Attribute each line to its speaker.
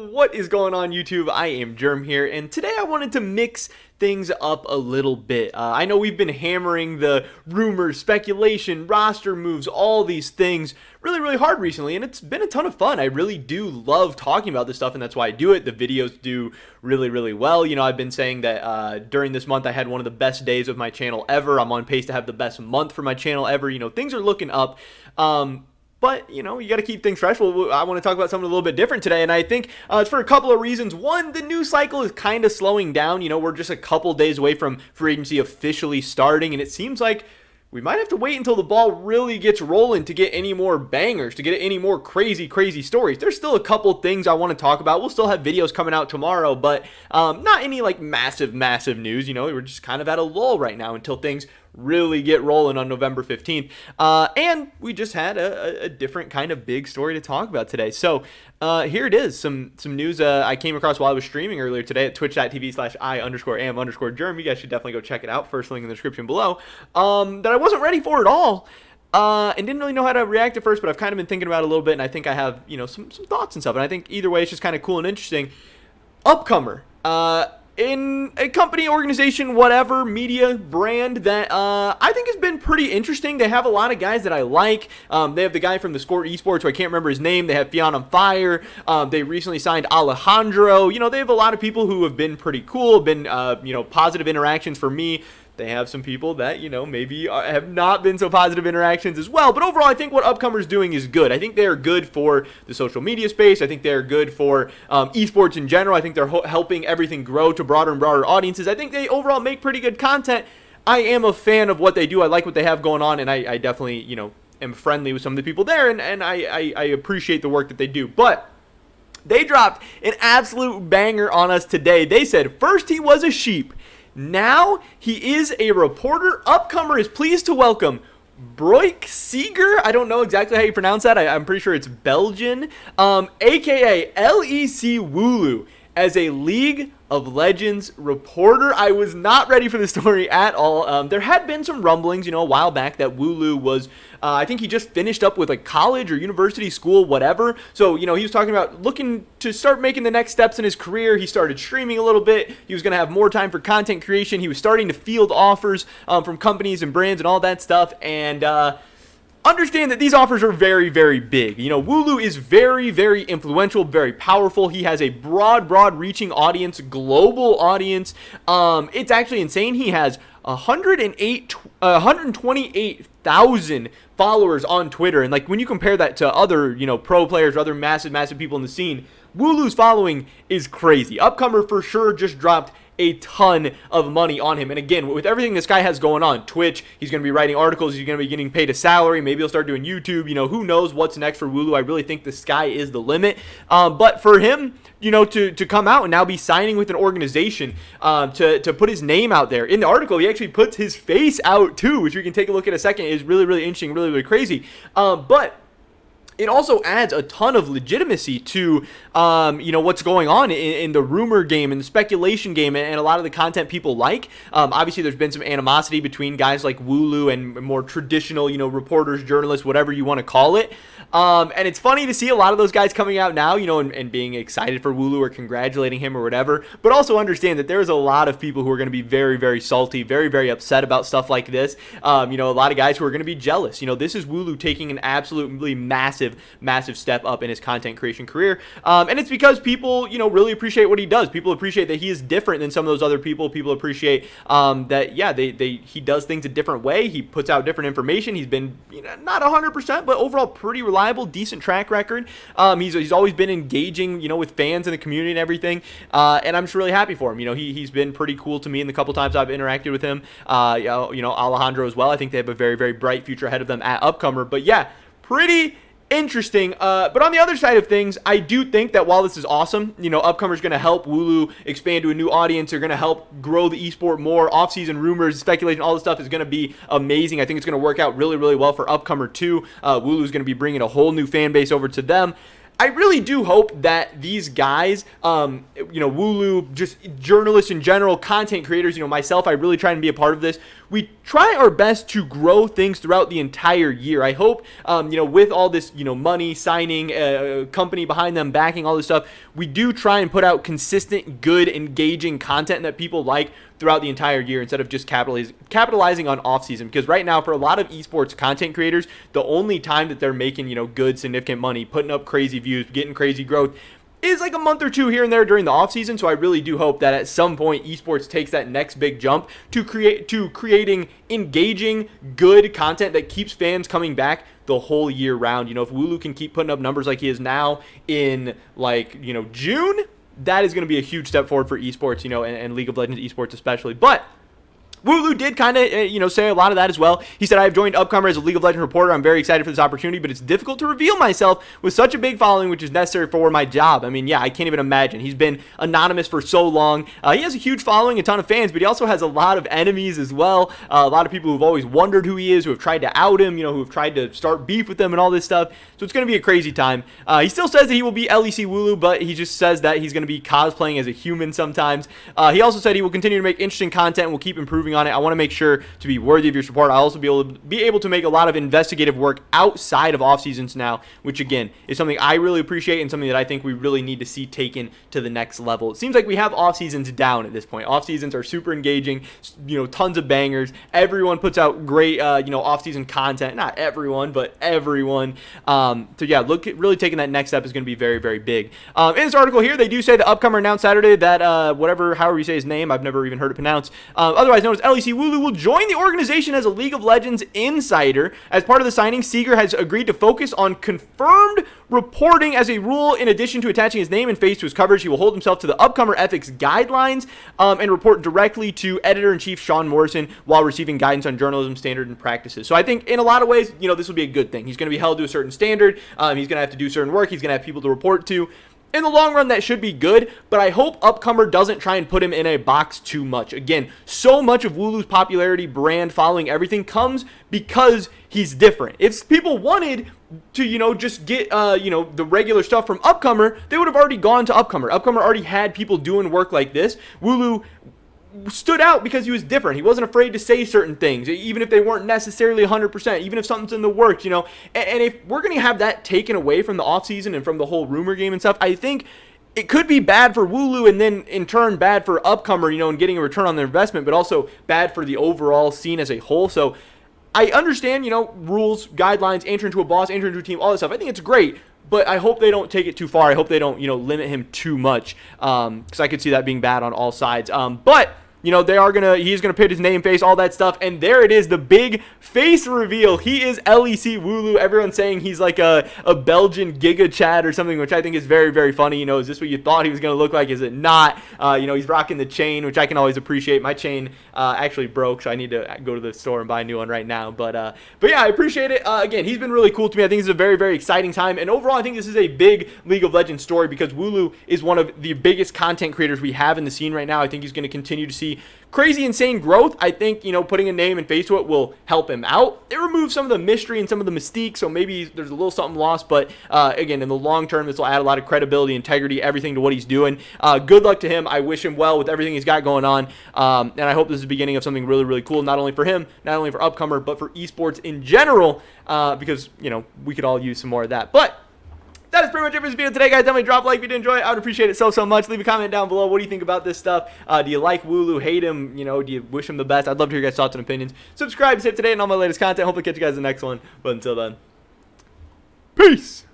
Speaker 1: What is going on, YouTube? I am Germ here, and today I wanted to mix things up a little bit. I know we've been hammering the rumors, speculation, roster moves, all these things really hard recently, and it's been a ton of fun. I really do love talking about this stuff, and that's why I do it. The videos do really well. You know, I've been saying that during this month I had one of the best days of my channel ever. I'm on pace to have the best month for my channel ever. You know, things are looking up. But, you know, you got to keep things fresh. Well, I want to talk about something a little bit different today, and I think it's for a couple of reasons. One, the news cycle is kind of slowing down. You know, we're just a couple days away from free agency officially starting, and it seems like we might have to wait until the ball really gets rolling to get any more bangers, to get any more crazy stories. There's still a couple things I want to talk about. We'll still have videos coming out tomorrow, but not any, like, massive news. You know, we're just kind of at a lull right now until things really get rolling on November 15th. And we just had a different kind of big story to talk about today. So here it is, some news I came across while I was streaming earlier today at twitch.tv/I_am_germ. You guys should definitely go check it out. First link in the description below. That I wasn't ready for at all. And didn't really know how to react at first, but I've kind of been thinking about it a little bit, and I think I have, you know, some thoughts and stuff. And I think either way, it's just kind of cool and interesting. Upcomer. In a company, organization, whatever, media, brand that I think has been pretty interesting. They have a lot of guys that I like. They have the guy from the Score Esports, who I can't remember his name. They have Fionn on Fire. They recently signed Alejandro. You know, they have a lot of people who have been pretty cool, been, you know, positive interactions for me. They have some people that, you know, maybe have not been so positive interactions as well. But overall, I think what Upcomer's doing is good. I think they are good for the social media space. I think they're good for esports in general. I think they're helping everything grow to broader and broader audiences. I think they overall make pretty good content. I am a fan of what they do. I like what they have going on, and I definitely, you know, am friendly with some of the people there, and I appreciate the work that they do. But they dropped an absolute banger on us today. They said, first he was a sheep. Now he is a reporter. Upcomer is pleased to welcome Broik Seeger. I don't know exactly how you pronounce that. I'm pretty sure it's Belgian. AKA LEC Wooloo as a League of Legends reporter. I was not ready for the story at all. There had been some rumblings, you know, a while back that Wooloo was, I think he just finished up with a college or university, school, whatever. So, you know, he was talking about looking to start making the next steps in his career. He started streaming a little bit. He was going to have more time for content creation. He was starting to field offers from companies and brands and all that stuff. And, understand that these offers are very big. You know, Wooloo is very influential, very powerful. He has a broad reaching audience, global audience. It's actually insane. He has 128,000 followers on Twitter. And like when you compare that to other, you know, pro players or other massive people in the scene, Wooloo's following is crazy. Upcomer for sure just dropped a ton of money on him. And again, with everything this guy has going on, Twitch, he's going to be writing articles, he's going to be getting paid a salary, maybe he'll start doing YouTube, you know, who knows what's next for Wooloo. I really think the sky is the limit. But for him, you know, to come out and now be signing with an organization, to put his name out there. In the article, he actually puts his face out too, which you can take a look at in a second. It is really interesting, really crazy. But it also adds a ton of legitimacy to, you know, what's going on in the rumor game and the speculation game and a lot of the content people like. Obviously, there's been some animosity between guys like Wooloo and more traditional, you know, reporters, journalists, whatever you want to call it. And it's funny to see a lot of those guys coming out now, you know, and being excited for Wooloo or congratulating him or whatever. But also understand that there's a lot of people who are going to be very salty, very upset about stuff like this. You know, a lot of guys who are going to be jealous. You know, this is Wooloo taking an absolutely massive step up in his content creation career. And it's because people, you know, really appreciate what he does. People appreciate that he is different than some of those other people. People appreciate that, yeah, he does things a different way. He puts out different information. He's been, you know, not 100%, but overall pretty reliable, decent track record. He's always been engaging, you know, with fans and the community and everything. And I'm just really happy for him. You know, he's been pretty cool to me in the couple times I've interacted with him. You know, Alejandro as well. I think they have a very bright future ahead of them at Upcomer. But yeah, pretty interesting. But on the other side of things, I do think that while this is awesome, you know, Upcomer's going to help Wooloo expand to a new audience. They're going to help grow the esport more. Off-season rumors, speculation, all this stuff is going to be amazing. I think it's going to work out really well for Upcomer too. Wooloo's going to be bringing a whole new fan base over to them. I really do hope that these guys, you know, Wooloo, just journalists in general, content creators, you know, myself, I really try and be a part of this. we try our best to grow things throughout the entire year. I hope, with all this, money, signing, company behind them, backing, all this stuff, we do try and put out consistent, good, engaging content that people like throughout the entire year instead of just capitalizing on off-season. Because right now, for a lot of esports content creators, the only time that they're making, good, significant money, putting up crazy views, getting crazy growth, is like a month or two here and there during the offseason. So I really do hope that at some point esports takes that next big jump to creating engaging, good content that keeps fans coming back the whole year round. If Wooloo can keep putting up numbers like he is now in June, that is going to be a huge step forward for esports, and League of Legends esports especially. But Wooloo did kind of, say a lot of that as well. He said, I have joined Upcomer as a League of Legends reporter. I'm very excited for this opportunity, but it's difficult to reveal myself with such a big following, which is necessary for my job. I mean, yeah, I can't even imagine. He's been anonymous for so long. He has a huge following, a ton of fans, but he also has a lot of enemies as well. A lot of people who've always wondered who he is, who have tried to out him, who have tried to start beef with him and all this stuff. So it's going to be a crazy time. He still says that he will be LEC Wooloo, but he just says that he's going to be cosplaying as a human sometimes. He also said he will continue to make interesting content and will keep improving on it. I want to make sure to be worthy of your support. I'll also be able to make a lot of investigative work outside of off seasons now, which again is something I really appreciate and something that I think we really need to see taken to the next level. It seems like we have off seasons down at this point. Off seasons are super engaging, tons of bangers. Everyone puts out great, off season content. Not everyone, but everyone. So yeah, really taking that next step is going to be very, very big. In this article here, they do say the Upcomer announced Saturday that however you say his name, I've never even heard it pronounced, otherwise known as LEC Wooloo, will join the organization as a League of Legends insider. As part of the signing, Seeger has agreed to focus on confirmed reporting as a rule. In addition to attaching his name and face to his coverage, he will hold himself to the Upcomer ethics guidelines and report directly to editor-in-chief Sean Morrison while receiving guidance on journalism standard and practices. So I think in a lot of ways, this will be a good thing. He's going to be held to a certain standard. He's going to have to do certain work. He's going to have people to report to. In the long run, that should be good, but I hope Upcomer doesn't try and put him in a box too much. Again, so much of Wooloo's popularity, brand, following, everything comes because he's different. If people wanted to, just get, the regular stuff from Upcomer, they would have already gone to Upcomer. Upcomer already had people doing work like this. Wooloo stood out because he was different. He wasn't afraid to say certain things, even if they weren't necessarily 100%, even if something's in the works, and if we're going to have that taken away from the offseason and from the whole rumor game and stuff, I think it could be bad for Wooloo and then in turn bad for Upcomer, and getting a return on their investment, but also bad for the overall scene as a whole. So I understand, rules, guidelines, answering to a boss, answering to a team, all this stuff. I think it's great. But I hope they don't take it too far. I hope they don't, limit him too much, because I could see that being bad on all sides. But he's gonna put his name, face, all that stuff, and there it is, the big face reveal. He is LEC Wooloo. Everyone's saying he's like a Belgian Giga Chad or something, which I think is very, very funny. Is this what you thought he was gonna look like? Is it not? He's rocking the chain, which I can always appreciate. My chain actually broke, so I need to go to the store and buy a new one right now. But yeah, I appreciate it. Again, he's been really cool to me. I think it's a very, very exciting time, and overall, I think this is a big League of Legends story because Wooloo is one of the biggest content creators we have in the scene right now. I think he's going to continue to see crazy, insane growth. I think, putting a name and face to it will help him out. It removes some of the mystery and some of the mystique, so maybe there's a little something lost, but again, in the long term, this will add a lot of credibility, integrity, everything to what he's doing. Good luck to him. I wish him well with everything he's got going on, and I hope this is the beginning of something really, really cool, not only for him, not only for Upcomer, but for esports in general, because, we could all use some more of that. But that is pretty much it for this video today, guys. Definitely drop a like if you did enjoy it. I would appreciate it so much. Leave a comment down below. What do you think about this stuff? Do you like Wooloo? Hate him? Do you wish him the best? I'd love to hear your guys' thoughts and opinions. Subscribe to save today and all my latest content. Hopefully catch you guys in the next one. But until then, peace!